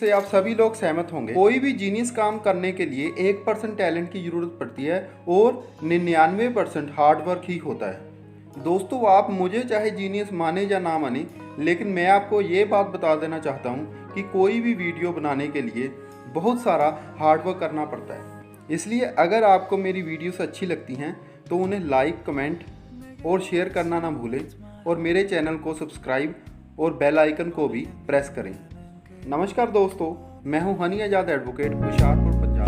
से आप सभी लोग सहमत होंगे, कोई भी जीनियस काम करने के लिए 1% टैलेंट की जरूरत पड़ती है और 99% हार्ड वर्क ही होता है। दोस्तों, आप मुझे चाहे जीनियस माने या ना माने, लेकिन मैं आपको ये बात बता देना चाहता हूँ कि कोई भी वीडियो बनाने के लिए बहुत सारा हार्ड वर्क करना पड़ता है। इसलिए अगर आपको मेरी वीडियोस अच्छी लगती हैं तो उन्हें लाइक, कमेंट और शेयर करना ना भूलें और मेरे चैनल को सब्सक्राइब और बेल आइकन को भी प्रेस करें। नमस्कार दोस्तों, मैं हूं हनी आजाद एडवोकेट, हुशियारपुर, पंजाब।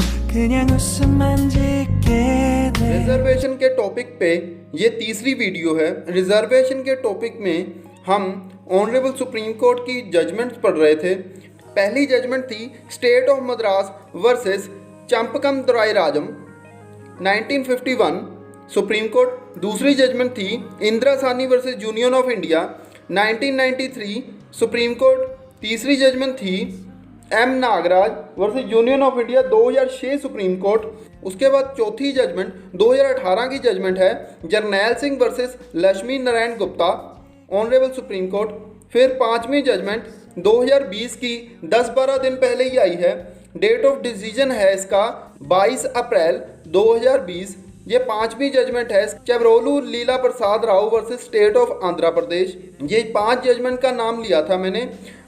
रिजर्वेशन के टॉपिक पे ये तीसरी वीडियो है। रिजर्वेशन के टॉपिक में हम ऑनरेबल सुप्रीम कोर्ट की जजमेंट्स पढ़ रहे थे। पहली जजमेंट थी state of Madras versus Champakam Dorairajan 1951 supreme court. दूसरी जजमेंट थी Indra Sawhney versus union of India 1993 supreme court. तीसरी जजमेंट थी M Nagaraj versus union of India 2006 supreme court. उसके बाद चौथी जजमेंट 2018 की जजमेंट है Jarnail Singh versus Lakshmi Narayan Gupta honourable supreme court. फिर पांचवी जजमेंट 2020 की 10-12 दिन पहले ही आई है। डेट ऑफ डिसीजन है इसका 22 अप्रैल 2020। ये पांचवी जजमेंट है Chebrolu Leela Prasad Rao versus state of Andhra Pradesh. ये 5 जजमेंट का नाम लिया था मैंने।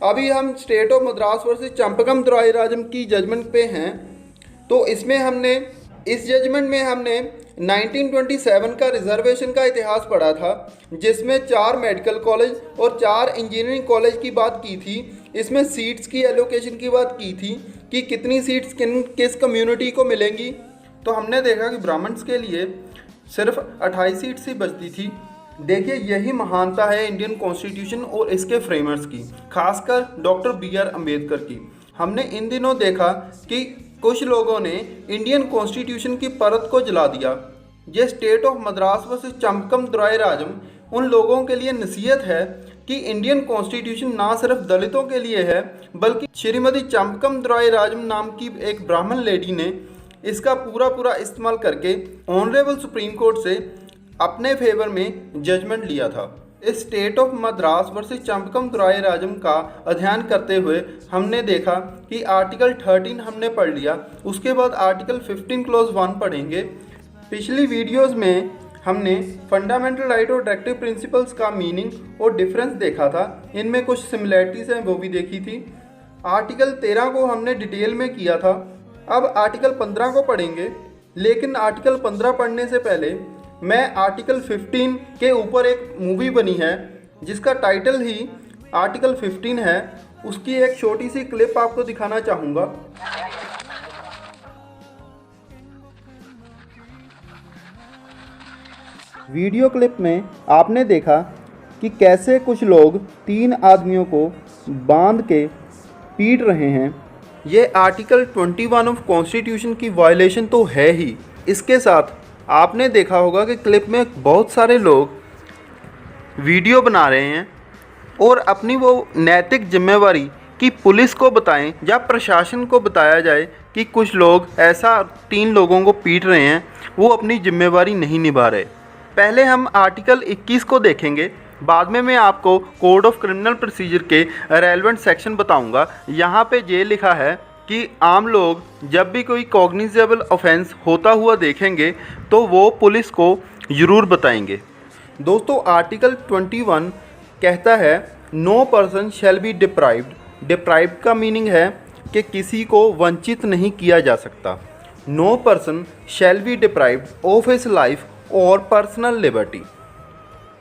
अभी हम state of Madras versus Champakam Dorairajan की जजमेंट पे हैं। तो इस जजमेंट में हमने 1927 का रिजर्वेशन का इतिहास पढ़ा था, जिसमें 4 मेडिकल कॉलेज और 4 इंजीनियरिंग कॉलेज की बात की थी। इसमें सीट्स की एलोकेशन की बात की थी कि कितनी सीट्स किस कम्युनिटी को मिलेंगी। तो हमने देखा कि ब्राह्मण्स के लिए सिर्फ 28 सीट्स ही बचती थी। देखिए, यही महानता है इंडियन कॉन्स्टिट्यूशन और इसके फ्रेमर्स की, खासकर डॉक्टर BR अम्बेडकर की। हमने इन दिनों देखा कि कुछ लोगों ने इंडियन कॉन्स्टिट्यूशन की परत को जला दिया। ये state of Madras versus Champakam Dorairajan उन लोगों के लिए नसीहत है कि इंडियन कॉन्स्टिट्यूशन ना सिर्फ दलितों के लिए है, बल्कि श्रीमती चंपकम दोराई राजम नाम की एक ब्राह्मण लेडी ने इसका पूरा इस्तेमाल करके ऑनरेबल सुप्रीम कोर्ट से अपने फेवर में जजमेंट लिया था। इस state of Madras versus Champakam Dorairajan का अध्ययन करते हुए हमने देखा कि आर्टिकल 13 हमने पढ़ लिया। उसके बाद आर्टिकल 15 क्लॉज 1 पढ़ेंगे। पिछली वीडियोस में हमने फंडामेंटल राइट और डायरेक्टिव प्रिंसिपल्स का मीनिंग और डिफरेंस देखा था। इनमें कुछ सिमिलैरिटीज़ हैं, वो भी देखी थी। आर्टिकल 13 को हमने डिटेल में किया था। अब आर्टिकल 15 को पढ़ेंगे, लेकिन आर्टिकल 15 पढ़ने से पहले मैं आर्टिकल 15 के ऊपर एक मूवी बनी है जिसका टाइटल ही आर्टिकल 15 है, उसकी एक छोटी सी क्लिप आपको दिखाना चाहूँगा। वीडियो क्लिप में आपने देखा कि कैसे कुछ लोग 3 आदमियों को बांध के पीट रहे हैं। ये आर्टिकल 21 ऑफ कॉन्स्टिट्यूशन की वायलेशन तो है ही। इसके साथ आपने देखा होगा कि क्लिप में बहुत सारे लोग वीडियो बना रहे हैं और अपनी वो नैतिक जिम्मेवारी कि पुलिस को बताएं या प्रशासन को बताया जाए कि कुछ लोग ऐसा 3 लोगों को पीट रहे हैं, वो अपनी जिम्मेवारी नहीं निभा रहे। पहले हम आर्टिकल 21 को देखेंगे, बाद में मैं आपको कोड ऑफ क्रिमिनल प्रोसीजर के रेलेवेंट सेक्शन बताऊंगा। यहाँ पे ये लिखा है कि आम लोग जब भी कोई कॉग्निजेबल ऑफेंस होता हुआ देखेंगे तो वो पुलिस को ज़रूर बताएंगे। दोस्तों, आर्टिकल 21 कहता है no person shall be deprived. Deprived का मीनिंग है कि किसी को वंचित नहीं किया जा सकता। No person shall be deprived of his life और पर्सनल लिबर्टी।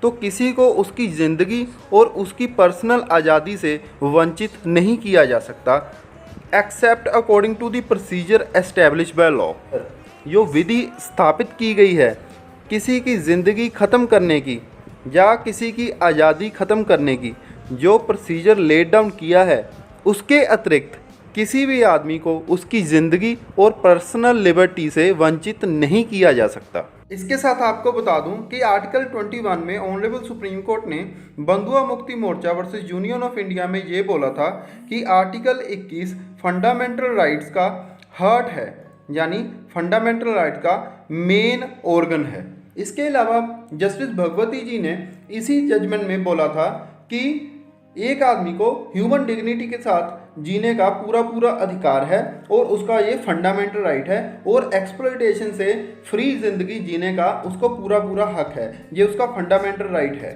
तो किसी को उसकी ज़िंदगी और उसकी पर्सनल आज़ादी से वंचित नहीं किया जा सकता, except according to the procedure establish by law. जो विधि स्थापित की गई है किसी की ज़िंदगी ख़त्म करने की या किसी की आज़ादी ख़त्म करने की, जो प्रोसीजर लेड डाउन किया है, उसके अतिरिक्त किसी भी आदमी को उसकी ज़िंदगी और पर्सनल लिबर्टी से वंचित नहीं किया जा सकता। इसके साथ आपको बता दूं कि आर्टिकल 21 में ऑनरेबल सुप्रीम कोर्ट ने बंधुआ Mukti Morcha versus union of India में ये बोला था कि आर्टिकल 21 फंडामेंटल राइट्स का हार्ट है, यानी फंडामेंटल राइट का मेन ऑर्गन है। इसके अलावा जस्टिस भगवती जी ने इसी जजमेंट में बोला था कि एक आदमी को ह्यूमन डिग्निटी के साथ जीने का पूरा अधिकार है और उसका ये फंडामेंटल राइट है, और एक्सप्लॉयटेशन से फ्री ज़िंदगी जीने का उसको पूरा हक है, ये उसका फंडामेंटल राइट है।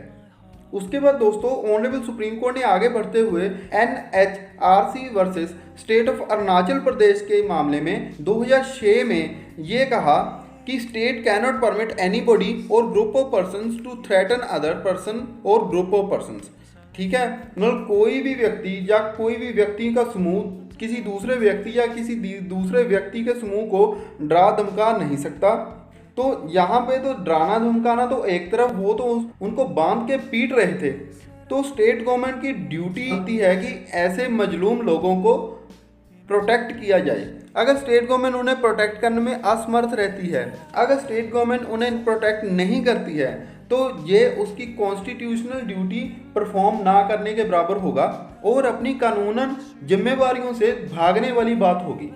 उसके बाद दोस्तों ऑनरेबल सुप्रीम कोर्ट ने आगे बढ़ते हुए NHRC versus state of Arunachal Pradesh के मामले में 2006 में ये कहा कि state cannot permit anybody or group of persons to threaten other person or group of persons. ठीक है, मतलब कोई भी व्यक्ति या कोई भी व्यक्ति का समूह किसी दूसरे व्यक्ति या किसी दूसरे व्यक्ति के समूह को डरा धमका नहीं सकता। तो यहाँ पे तो डराना धमकाना तो एक तरफ, वो तो उनको बांध के पीट रहे थे। तो स्टेट गवर्नमेंट की ड्यूटी होती है कि ऐसे मजलूम लोगों को प्रोटेक्ट किया जाए। अगर स्टेट गवर्नमेंट उन्हें प्रोटेक्ट करने में असमर्थ रहती है, अगर स्टेट गवर्नमेंट उन्हें प्रोटेक्ट नहीं करती है, तो ये उसकी कॉन्स्टिट्यूशनल ड्यूटी परफॉर्म ना करने के बराबर होगा और अपनी कानूनन जिम्मेवारियों से भागने वाली बात होगी।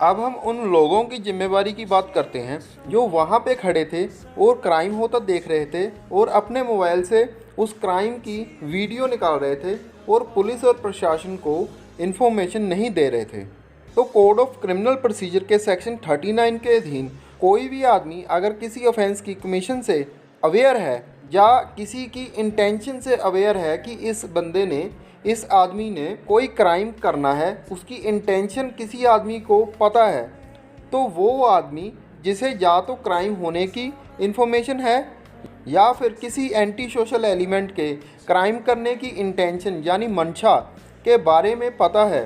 अब हम उन लोगों की जिम्मेवारी की बात करते हैं जो वहाँ पे खड़े थे और क्राइम होता देख रहे थे और अपने मोबाइल से उस क्राइम की वीडियो निकाल रहे थे और पुलिस और प्रशासन को इन्फॉर्मेशन नहीं दे रहे थे। तो कोड ऑफ क्रिमिनल प्रोसीजर के सेक्शन 39 के अधीन कोई भी आदमी अगर किसी ऑफेंस की कमीशन से अवेयर है या किसी की इंटेंशन से अवेयर है कि इस आदमी ने कोई क्राइम करना है, उसकी इंटेंशन किसी आदमी को पता है, तो वो आदमी जिसे या तो क्राइम होने की इन्फॉर्मेशन है या फिर किसी एंटी सोशल एलिमेंट के क्राइम करने की इंटेंशन यानी मंशा के बारे में पता है,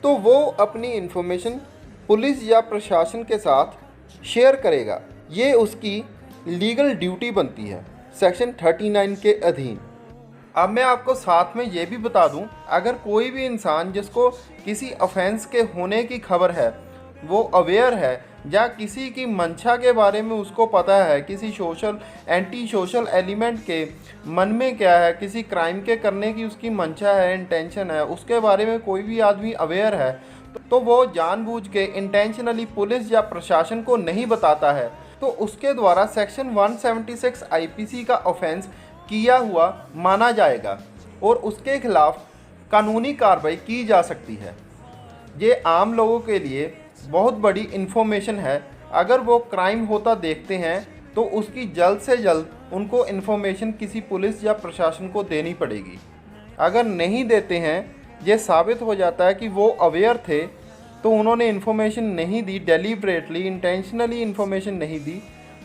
तो वो अपनी इन्फॉर्मेशन पुलिस या प्रशासन के साथ शेयर करेगा। ये उसकी लीगल ड्यूटी बनती है सेक्शन 39 के अधीन। अब मैं आपको साथ में ये भी बता दूं, अगर कोई भी इंसान जिसको किसी ऑफेंस के होने की खबर है, वो अवेयर है या किसी की मंशा के बारे में उसको पता है, किसी एंटी सोशल एलिमेंट के मन में क्या है, किसी क्राइम के करने की उसकी मंशा है, इंटेंशन है, उसके बारे में कोई भी आदमी अवेयर है, तो वो जानबूझ के इंटेंशनली पुलिस या प्रशासन को नहीं बताता है, तो उसके द्वारा सेक्शन 176 IPC का ऑफेंस किया हुआ माना जाएगा और उसके खिलाफ कानूनी कार्रवाई की जा सकती है। ये आम लोगों के लिए बहुत बड़ी इन्फॉर्मेशन है। अगर वो क्राइम होता देखते हैं तो उसकी जल्द से जल्द उनको इन्फॉर्मेशन किसी पुलिस या प्रशासन को देनी पड़ेगी। अगर नहीं देते हैं, ये साबित हो जाता है कि वो अवेयर थे तो उन्होंने इन्फॉर्मेशन नहीं दी, डेलिबरेटली इंटेंशनली इन्फॉर्मेशन नहीं दी,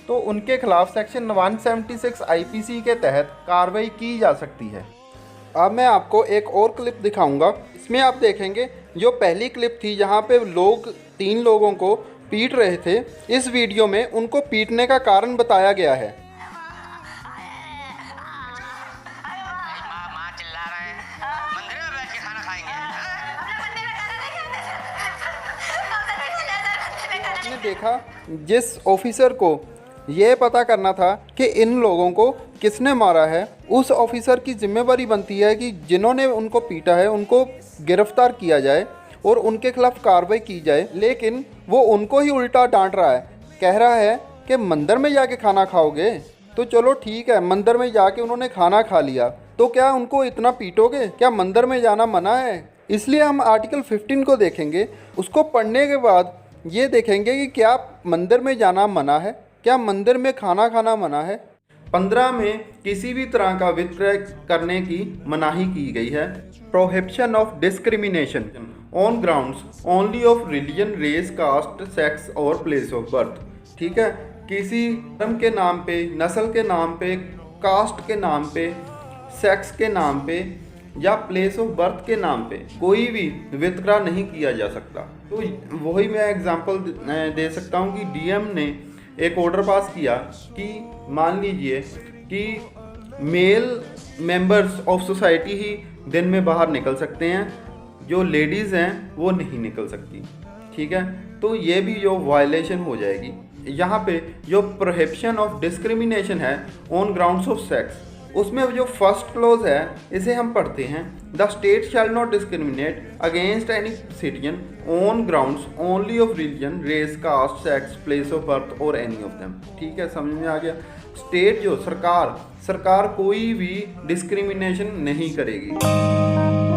तो उनके खिलाफ सेक्शन 176 IPC के तहत कार्रवाई की जा सकती है। अब मैं आपको एक और क्लिप दिखाऊंगा। इसमें आप देखेंगे जो पहली क्लिप थी जहां पे लोग 3 लोगों को पीट रहे थे, इस वीडियो में उनको पीटने का कारण बताया गया है। आपने देखा, जिस ऑफिसर को ये पता करना था कि इन लोगों को किसने मारा है, उस ऑफिसर की जिम्मेवारी बनती है कि जिन्होंने उनको पीटा है उनको गिरफ्तार किया जाए और उनके खिलाफ कार्रवाई की जाए। लेकिन वो उनको ही उल्टा डांट रहा है, कह रहा है कि मंदिर में जाके खाना खाओगे। तो चलो ठीक है, मंदिर में जाके उन्होंने खाना खा लिया, तो क्या उनको इतना पीटोगे? क्या मंदिर में जाना मना है? इसलिए हम आर्टिकल 15 को देखेंगे। उसको पढ़ने के बाद ये देखेंगे कि क्या मंदिर में जाना मना है, क्या मंदिर में खाना खाना मना है। 15 में किसी भी तरह का विक्रय करने की मनाही की गई है। Prohibition of discrimination on grounds only of religion, race, caste, sex और प्लेस ऑफ बर्थ। ठीक है, किसी धर्म के नाम पे, नस्ल के नाम पे, कास्ट के नाम पे, सेक्स के नाम पे या प्लेस ऑफ बर्थ के नाम पे कोई भी वितकरा नहीं किया जा सकता। तो वही मैं एग्जांपल दे सकता हूँ कि DM ने एक ऑर्डर पास किया कि मान लीजिए कि मेल मेंबर्स ऑफ सोसाइटी ही दिन में बाहर निकल सकते हैं, जो लेडीज़ हैं वो नहीं निकल सकती। ठीक है, तो ये भी जो वायलेशन हो जाएगी। यहाँ पे जो प्रोहिबिशन ऑफ डिस्क्रिमिनेशन है ऑन ग्राउंड्स ऑफ सेक्स, उसमें जो फर्स्ट क्लॉज है इसे हम पढ़ते हैं, the state shall not discriminate against any citizen on grounds only of religion, race, caste, sex, place of birth और एनी ऑफ देम। ठीक है, समझ में आ गया। स्टेट जो सरकार कोई भी डिस्क्रिमिनेशन नहीं करेगी।